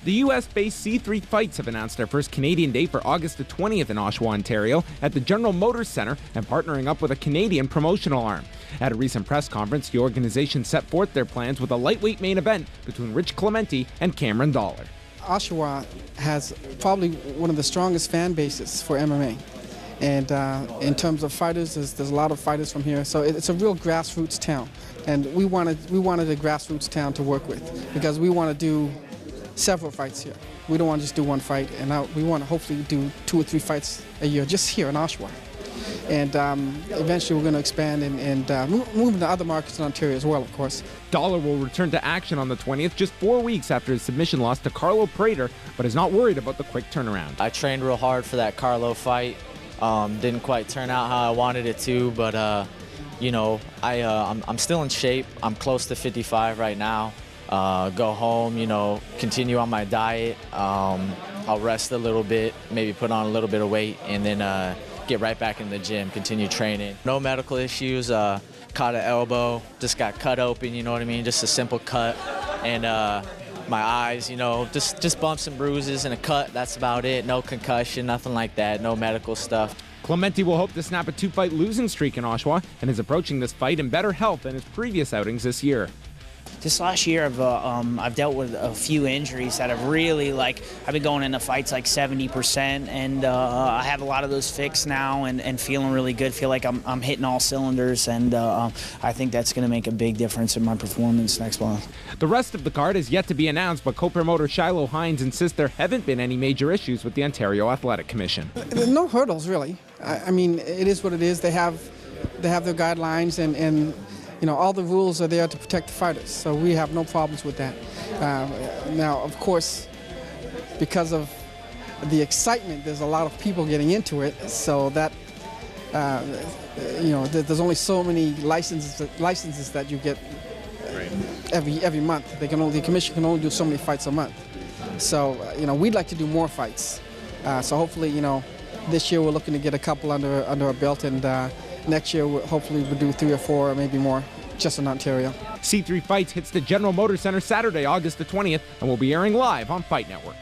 The US-based C3 Fights have announced their first Canadian date for August the 20th in Oshawa, Ontario at the General Motors Centre and partnering up with a Canadian promotional arm. At a recent press conference, the organization set forth their plans with a lightweight main event between Rich Clementi and Cameron Dollar. Oshawa has probably one of the strongest fan bases for MMA. And in terms of fighters, there's a lot of fighters from here. So it's a real grassroots town. And we wanted a grassroots town to work with because we want to do several fights here. We don't want to just do one fight, and we want to hopefully do 2 or 3 fights a year just here in Oshawa. And eventually we're going to expand and move into other markets in Ontario as well, of course. Dollar will return to action on the 20th, just 4 weeks after his submission loss to Carlo Prater, but is not worried about the quick turnaround. I trained real hard for that Carlo fight. Didn't quite turn out how I wanted it to, but you know, I'm still in shape. I'm close to 55 right now. Go home, you know, continue on my diet. I'll rest a little bit, maybe put on a little bit of weight, and then get right back in the gym, continue training. No medical issues. Caught an elbow, just got cut open, you know what I mean? Just a simple cut. And my eyes, you know, just bumps and bruises and a cut, that's about it. No concussion, nothing like that, no medical stuff. Clementi will hope to snap a 2-fight losing streak in Oshawa and is approaching this fight in better health than his previous outings this year. This last year, I've dealt with a few injuries that have really, I've been going into fights 70%, and I have a lot of those fixed now and feeling really good. Feel like I'm hitting all cylinders, and I think that's going to make a big difference in my performance next month. The rest of the card is yet to be announced, but co-promoter Shiloh Hines insists there haven't been any major issues with the Ontario Athletic Commission. No hurdles, really. I mean, it is what it is. They have their guidelines, and you know, all the rules are there to protect the fighters, so we have no problems with that. Now, of course, because of the excitement, there's a lot of people getting into it, so that, you know, there's only so many licenses that you get every month. The commission can only do so many fights a month. So, you know, we'd like to do more fights. So hopefully, you know, this year we're looking to get a couple under our belt, and next year, hopefully, we'll do 3 or 4 or maybe more just in Ontario. C3 Fights hits the General Motors Centre Saturday, August the 20th, and will be airing live on Fight Network.